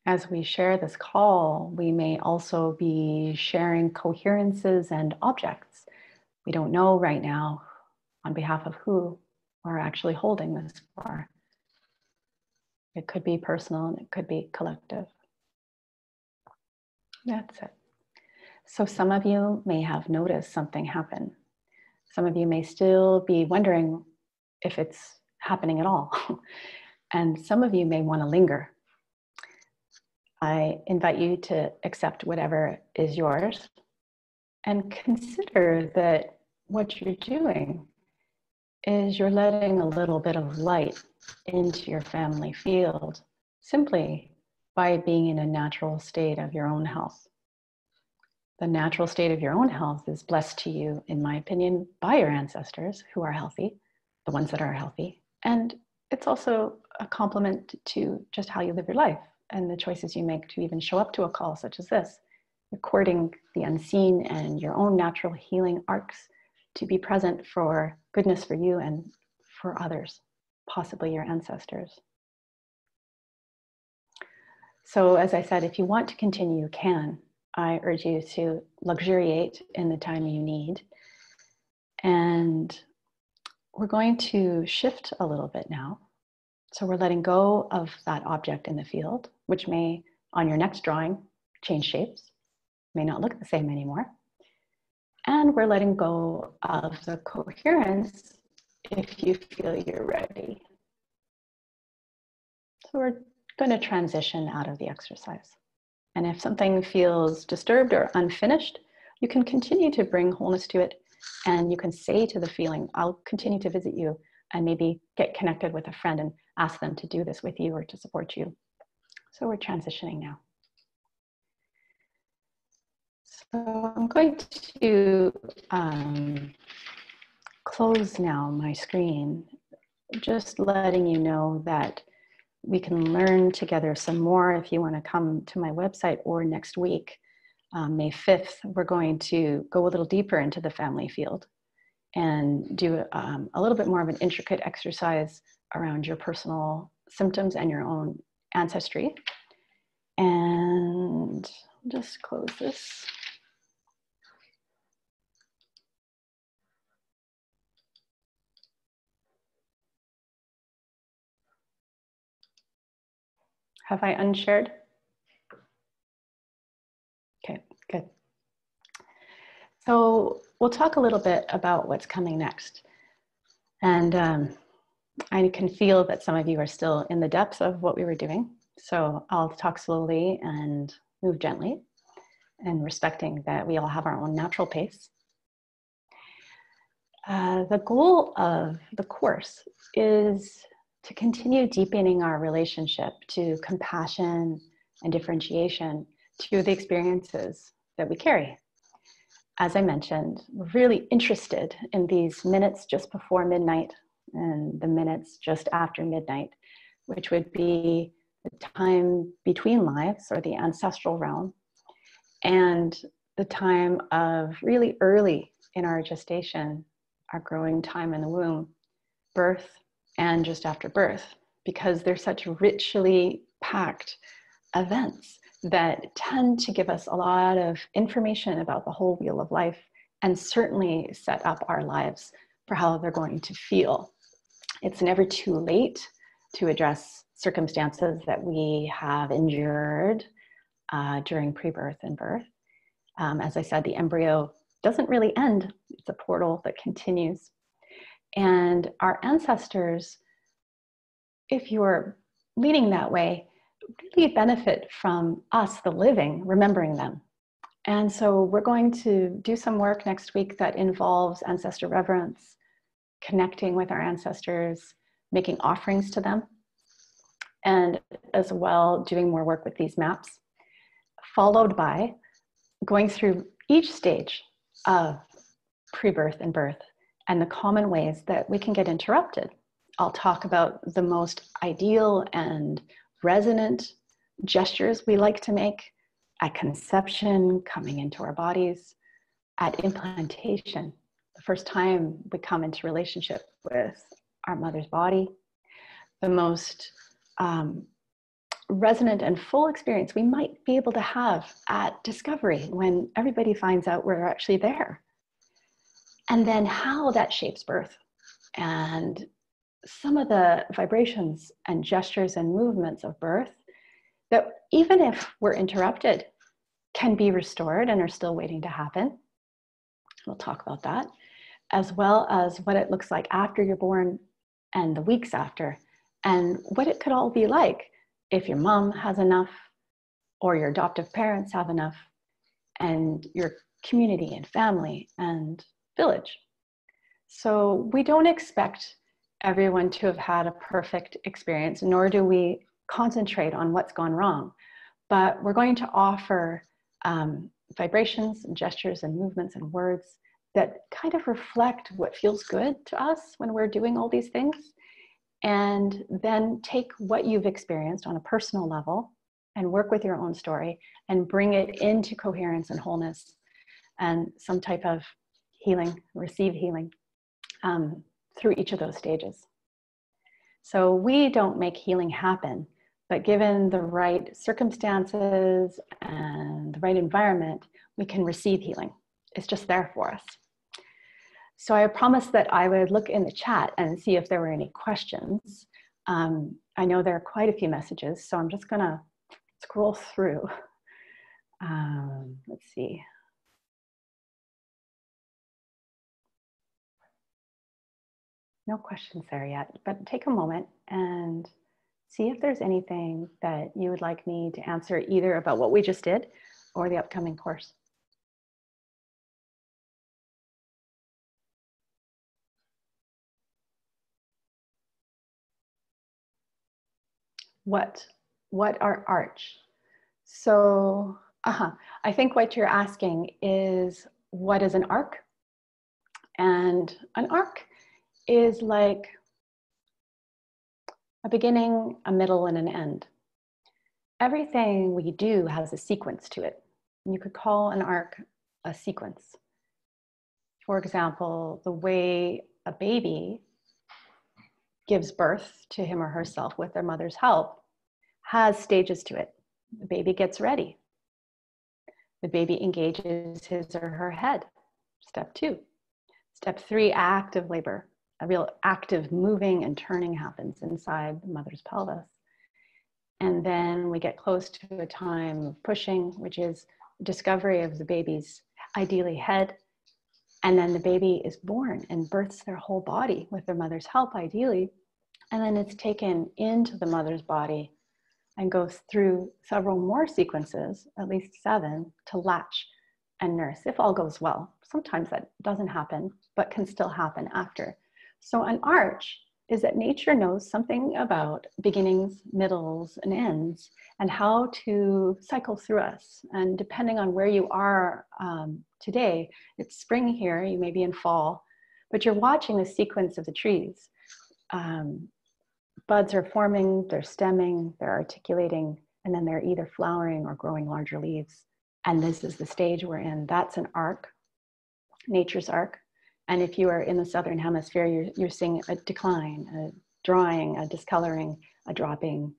As we share this call, we may also be sharing coherences and objects. We don't know right now on behalf of who we're actually holding this for. It could be personal and it could be collective. That's it. So some of you may have noticed something happen. Some of you may still be wondering if it's happening at all. And some of you may want to linger. I invite you to accept whatever is yours and consider that what you're doing is you're letting a little bit of light into your family field simply by being in a natural state of your own health. The natural state of your own health is blessed to you, in my opinion, by your ancestors who are healthy, the ones that are healthy. And it's also a compliment to just how you live your life and the choices you make to even show up to a call such as this, recording the unseen and your own natural healing arcs to be present for goodness for you and for others, possibly your ancestors. So as I said, if you want to continue, you can. I urge you to luxuriate in the time you need. And we're going to shift a little bit now. So we're letting go of that object in the field, which may, on your next drawing, change shapes, may not look the same anymore. And we're letting go of the coherence if you feel you're ready. So we're going to transition out of the exercise. And if something feels disturbed or unfinished, you can continue to bring wholeness to it. And you can say to the feeling, I'll continue to visit you, and maybe get connected with a friend and ask them to do this with you or to support you. So we're transitioning now. So I'm going to close now my screen, just letting you know that we can learn together some more if you want to come to my website, or next week, May 5th, we're going to go a little deeper into the family field and do a little bit more of an intricate exercise around your personal symptoms and your own ancestry. And I'll just close this. Have I unshared? Okay, good. So we'll talk a little bit about what's coming next. And I can feel that some of you are still in the depths of what we were doing. So I'll talk slowly and move gently, and respecting that we all have our own natural pace. The goal of the course is to continue deepening our relationship to compassion and differentiation to the experiences that we carry. As I mentioned, we're really interested in these minutes just before midnight and the minutes just after midnight, which would be the time between lives, or the ancestral realm, and the time of really early in our gestation, our growing time in the womb, birth, and just after birth, because they're such richly packed events that tend to give us a lot of information about the whole wheel of life, and certainly set up our lives for how they're going to feel. It's never too late to address circumstances that we have endured during pre-birth and birth. As I said, the embryo doesn't really end. It's a portal that continues. And our ancestors, if you're leaning that way, really benefit from us, the living, remembering them. And so we're going to do some work next week that involves ancestor reverence, connecting with our ancestors, making offerings to them, and as well doing more work with these maps, followed by going through each stage of pre-birth and birth and the common ways that we can get interrupted. I'll talk about the most ideal and resonant gestures we like to make at conception, coming into our bodies, at implantation, the first time we come into relationship with our mother's body, the most resonant and full experience we might be able to have at discovery, when everybody finds out we're actually there. And then how that shapes birth, and some of the vibrations and gestures and movements of birth that, even if we're interrupted, can be restored and are still waiting to happen. We'll talk about that, as well as what it looks like after you're born and the weeks after, and what it could all be like if your mom has enough, or your adoptive parents have enough, and your community and family and village. So we don't expect everyone to have had a perfect experience, nor do we concentrate on what's gone wrong, but we're going to offer vibrations and gestures and movements and words that kind of reflect what feels good to us when we're doing all these things, and then take what you've experienced on a personal level and work with your own story and bring it into coherence and wholeness and some type of healing, receive healing through each of those stages. So we don't make healing happen. But given the right circumstances and the right environment, we can receive healing. It's just there for us. So I promised that I would look in the chat and see if there were any questions. I know there are quite a few messages, so I'm just gonna scroll through. Let's see. No questions there yet, but take a moment and see if there's anything that you would like me to answer either about what we just did or the upcoming course. What are arch? So I think what you're asking is, what is an arc? And an arc is like a beginning, a middle, and an end. Everything we do has a sequence to it. You could call an arc a sequence. For example, the way a baby gives birth to him or herself with their mother's help has stages to it. The baby gets ready. The baby engages his or her head. Step 2. Step 3, active labor. A real active moving and turning happens inside the mother's pelvis. And then we get close to a time of pushing, which is discovery of the baby's ideally head. And then the baby is born and births their whole body with their mother's help, ideally. And then it's taken into the mother's body and goes through several more sequences, at least 7, to latch and nurse, if all goes well. Sometimes that doesn't happen, but can still happen after. So an arch is that nature knows something about beginnings, middles, and ends, and how to cycle through us. And depending on where you are today, it's spring here, you may be in fall, but you're watching the sequence of the trees. Buds are forming, they're stemming, they're articulating, and then they're either flowering or growing larger leaves. And this is the stage we're in. That's an arc, nature's arc. And if you are in the Southern Hemisphere, you're seeing a decline, a drawing, a discoloring, a dropping,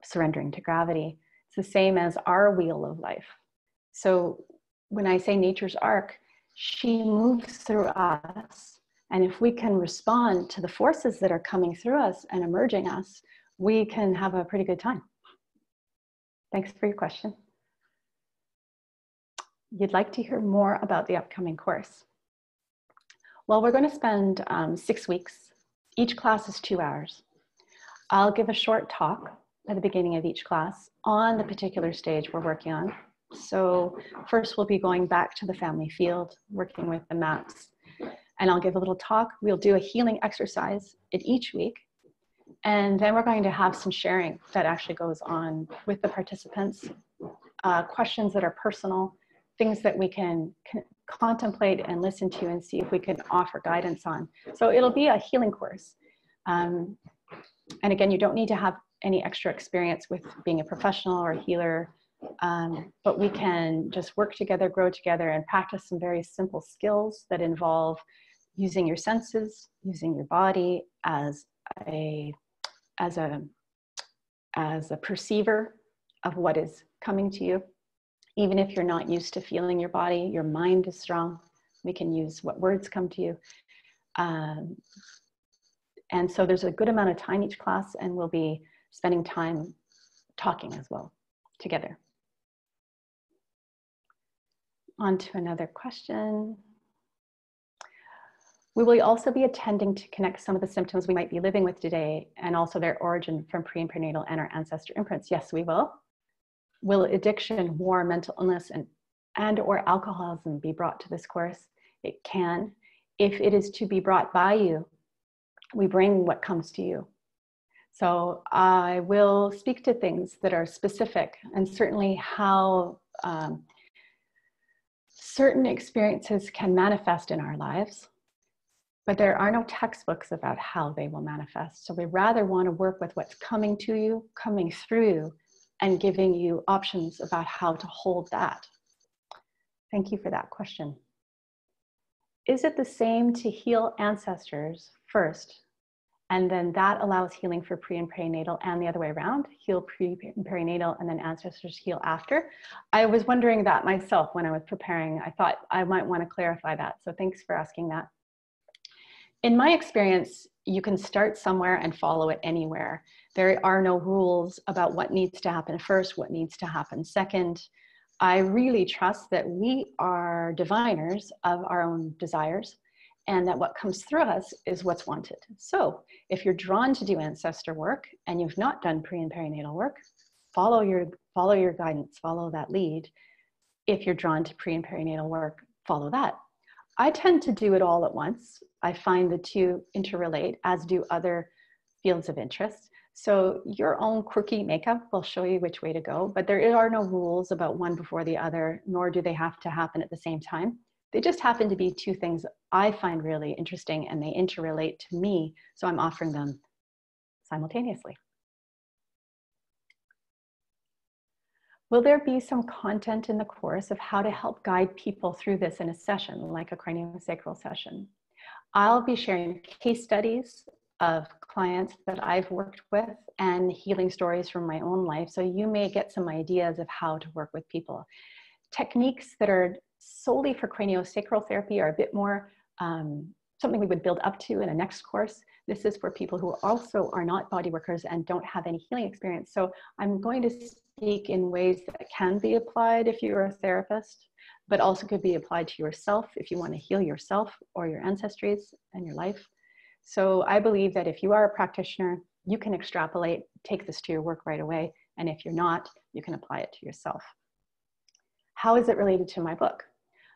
surrendering to gravity. It's the same as our wheel of life. So when I say nature's arc, she moves through us. And if we can respond to the forces that are coming through us and emerging us, we can have a pretty good time. Thanks for your question. You'd like to hear more about the upcoming course. Well, we're going to spend 6 weeks. Each class is 2 hours. I'll give a short talk at the beginning of each class on the particular stage we're working on. So first we'll be going back to the family field, working with the maps. And I'll give a little talk. We'll do a healing exercise in each week. And then we're going to have some sharing that actually goes on with the participants, questions that are personal, things that we can contemplate and listen to and see if we can offer guidance on. So it'll be a healing course. And again, you don't need to have any extra experience with being a professional or a healer, but we can just work together, grow together, and practice some very simple skills that involve using your senses, using your body as a perceiver of what is coming to you. Even if you're not used to feeling your body, your mind is strong. We can use what words come to you. And so there's a good amount of time each class, and we'll be spending time talking as well together. On to another question. We will also be attending to connect some of the symptoms we might be living with today and also their origin from pre and prenatal and our ancestor imprints. Yes, we will. Will addiction, war, mental illness, and or alcoholism be brought to this course? It can. If it is to be brought by you, we bring what comes to you. So I will speak to things that are specific, and certainly how certain experiences can manifest in our lives, but there are no textbooks about how they will manifest. So we rather want to work with what's coming to you, coming through you, and giving you options about how to hold that. Thank you for that question. Is it the same to heal ancestors first And then that allows healing for pre and perinatal and the other way around, heal pre and perinatal and then ancestors heal after. I was wondering that myself when I was preparing. I thought I might want to clarify that. So thanks for asking that. In my experience, you can start somewhere and follow it anywhere. There are no rules about what needs to happen first, what needs to happen second. I really trust that we are diviners of our own desires, and that what comes through us is what's wanted. So if you're drawn to do ancestor work and you've not done pre and perinatal work, follow your guidance, follow that lead. If you're drawn to pre and perinatal work, follow that. I tend to do it all at once. I find the two interrelate, as do other fields of interest. So your own quirky makeup will show you which way to go, but there are no rules about one before the other, nor do they have to happen at the same time. They just happen to be two things I find really interesting, and they interrelate to me, so I'm offering them simultaneously. Will there be some content in the course of how to help guide people through this in a session, like a craniosacral session? I'll be sharing case studies of clients that I've worked with and healing stories from my own life, so you may get some ideas of how to work with people. Techniques that are solely for craniosacral therapy are a bit more something we would build up to in a next course. This is for people who also are not body workers and don't have any healing experience. So I'm going to speak in ways that can be applied if you're a therapist, but also could be applied to yourself if you want to heal yourself or your ancestries and your life. So I believe that if you are a practitioner, you can extrapolate, take this to your work right away. And if you're not, you can apply it to yourself. How is it related to my book?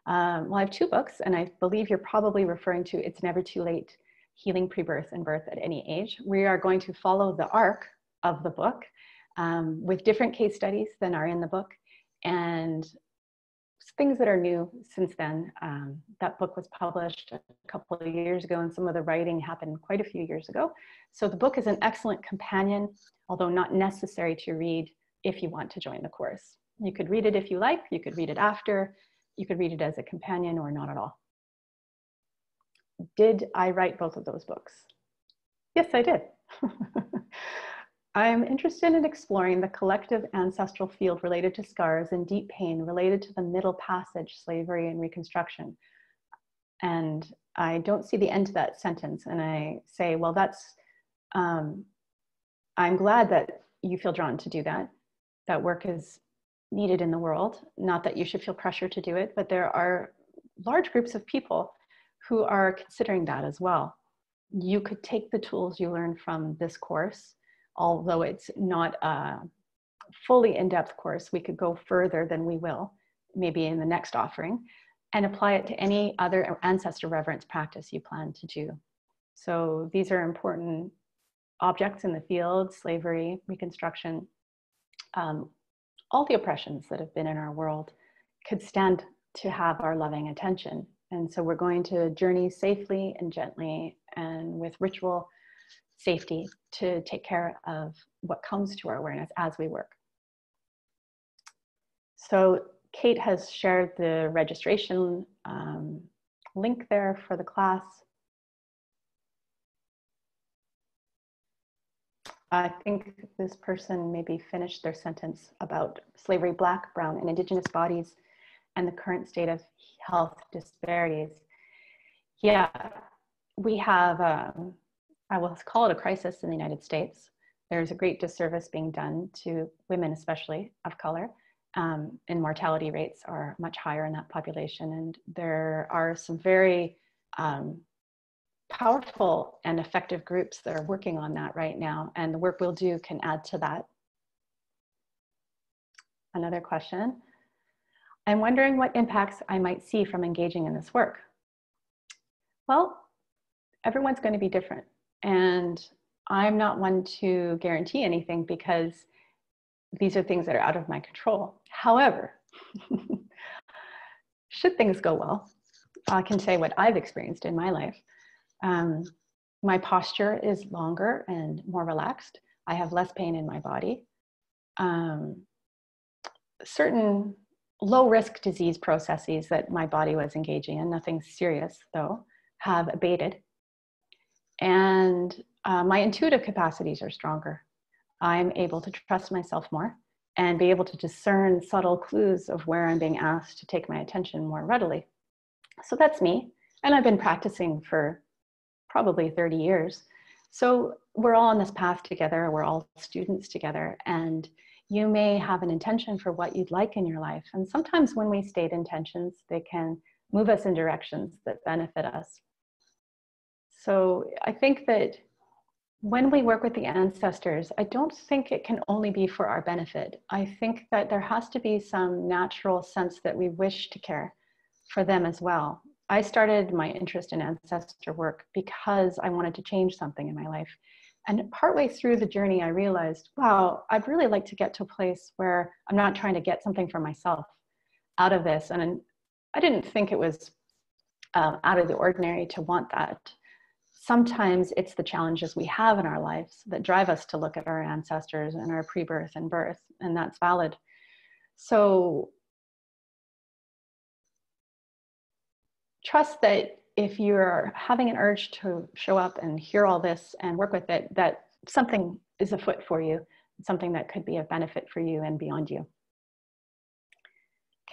Well, I have two books, and I believe you're probably referring to It's Never Too Late, Healing Pre-Birth and Birth at Any Age. We are going to follow the arc of the book with different case studies than are in the book, and things that are new since then. That book was published a couple of years ago, and some of the writing happened quite a few years ago. So the book is an excellent companion, although not necessary to read if you want to join the course. You could read it if you like, you could read it after, you could read it as a companion or not at all. Did I write both of those books? Yes, I did. I'm interested in exploring the collective ancestral field related to scars and deep pain related to the Middle Passage, slavery and Reconstruction. And I don't see the end to that sentence. And I say, well, that's, I'm glad that you feel drawn to do that. That work is needed in the world. Not that you should feel pressure to do it, but there are large groups of people who are considering that as well. You could take the tools you learn from this course, although it's not a fully in-depth course. We could go further than we will, maybe in the next offering, and apply it to any other ancestor reverence practice you plan to do. So these are important objects in the field: slavery, Reconstruction, all the oppressions that have been in our world could stand to have our loving attention. And so we're going to journey safely and gently and with ritual safety to take care of what comes to our awareness as we work. So Kate has shared the registration link there for the class. I think this person maybe finished their sentence about slavery, Black, Brown, and Indigenous bodies and the current state of health disparities. Yeah, we have, I will call it a crisis in the United States. There's a great disservice being done to women, especially of color, and mortality rates are much higher in that population. And there are some very powerful and effective groups that are working on that right now, and the work we'll do can add to that. Another question. I'm wondering what impacts I might see from engaging in this work. Well, everyone's going to be different, and I'm not one to guarantee anything because these are things that are out of my control. However, should things go well, I can say what I've experienced in my life. My posture is longer and more relaxed. I have less pain in my body. Certain low-risk disease processes that my body was engaging in, nothing serious though, have abated. And my intuitive capacities are stronger. I'm able to trust myself more and be able to discern subtle clues of where I'm being asked to take my attention more readily. So that's me. And I've been practicing for probably 30 years. So we're all on this path together. We're all students together. And you may have an intention for what you'd like in your life. And sometimes when we state intentions, they can move us in directions that benefit us. So I think that when we work with the ancestors, I don't think it can only be for our benefit. I think that there has to be some natural sense that we wish to care for them as well. I started my interest in ancestor work because I wanted to change something in my life. And partway through the journey, I realized, wow, I'd really like to get to a place where I'm not trying to get something for myself out of this. And I didn't think it was out of the ordinary to want that. Sometimes it's the challenges we have in our lives that drive us to look at our ancestors and our pre-birth and birth, and that's valid. So trust that if you're having an urge to show up and hear all this and work with it, that something is afoot for you, something that could be of benefit for you and beyond you.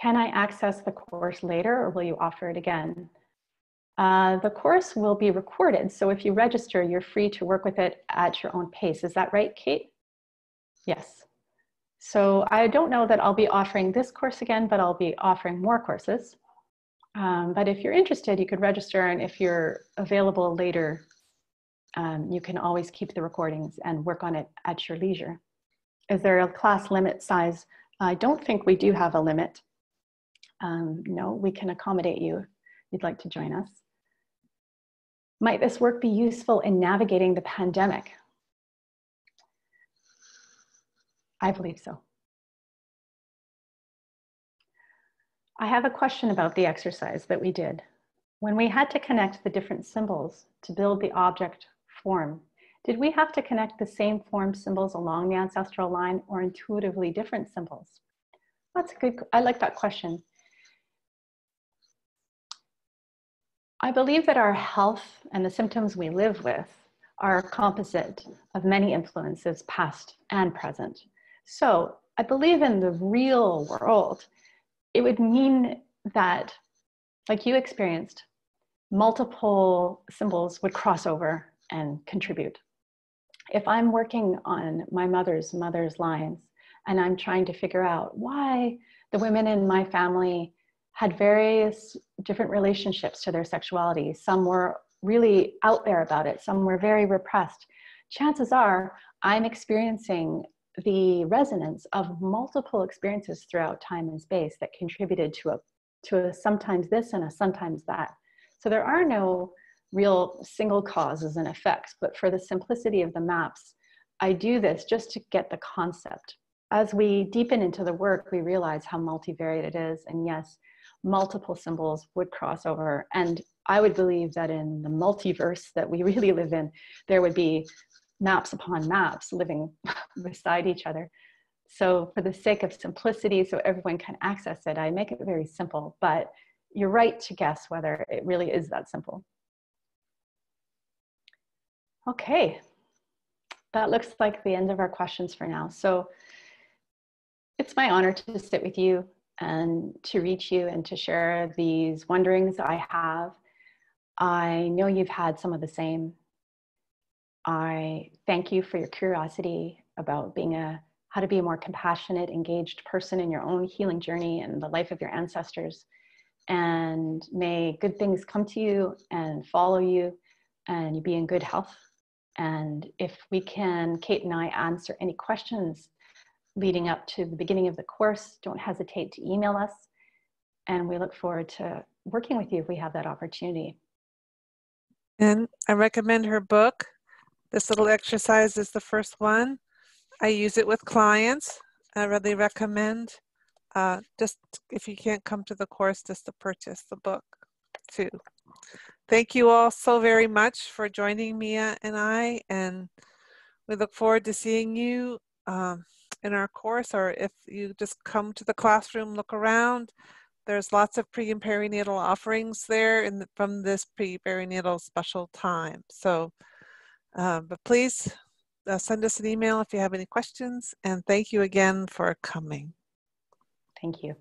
Can I access the course later, or will you offer it again? The course will be recorded, so if you register, you're free to work with it at your own pace. Is that right, Kate? Yes. So I don't know that I'll be offering this course again, but I'll be offering more courses. But if you're interested, you could register, and if you're available later, you can always keep the recordings and work on it at your leisure. Is there a class limit size? I don't think we do have a limit. No, we can accommodate you if you'd like to join us. Might this work be useful in navigating the pandemic? I believe so. I have a question about the exercise that we did. When we had to connect the different symbols to build the object form, did we have to connect the same form symbols along the ancestral line, or intuitively different symbols? That's good. I like that question. I believe that our health and the symptoms we live with are a composite of many influences, past and present. So I believe in the real world, it would mean that, like you experienced, multiple symbols would cross over and contribute. If I'm working on my mother's lines, and I'm trying to figure out why the women in my family had various different relationships to their sexuality. Some were really out there about it. Some were very repressed. Chances are I'm experiencing the resonance of multiple experiences throughout time and space that contributed to a sometimes this and a sometimes that. So there are no real single causes and effects, but for the simplicity of the maps, I do this just to get the concept. As we deepen into the work, we realize how multivariate it is. And yes, multiple symbols would cross over. And I would believe that in the multiverse that we really live in, there would be maps upon maps living beside each other. So for the sake of simplicity, so everyone can access it, I make it very simple, but you're right to guess whether it really is that simple. Okay, that looks like the end of our questions for now. So it's my honor to sit with you and to reach you and to share these wonderings I have. I know you've had some of the same. I thank you for your curiosity about how to be a more compassionate, engaged person in your own healing journey and the life of your ancestors. And may good things come to you and follow you, and you be in good health. And if we can, Kate and I, answer any questions leading up to the beginning of the course, don't hesitate to email us. And we look forward to working with you if we have that opportunity. And I recommend her book. This little exercise is the first one. I use it with clients. I really recommend, just if you can't come to the course, just to purchase the book too. Thank you all so very much for joining Mia and I, and we look forward to seeing you in our course, or if you just come to the classroom, look around. There's lots of pre and perinatal offerings there from this pre-perinatal special time. So But please send us an email if you have any questions. And thank you again for coming. Thank you.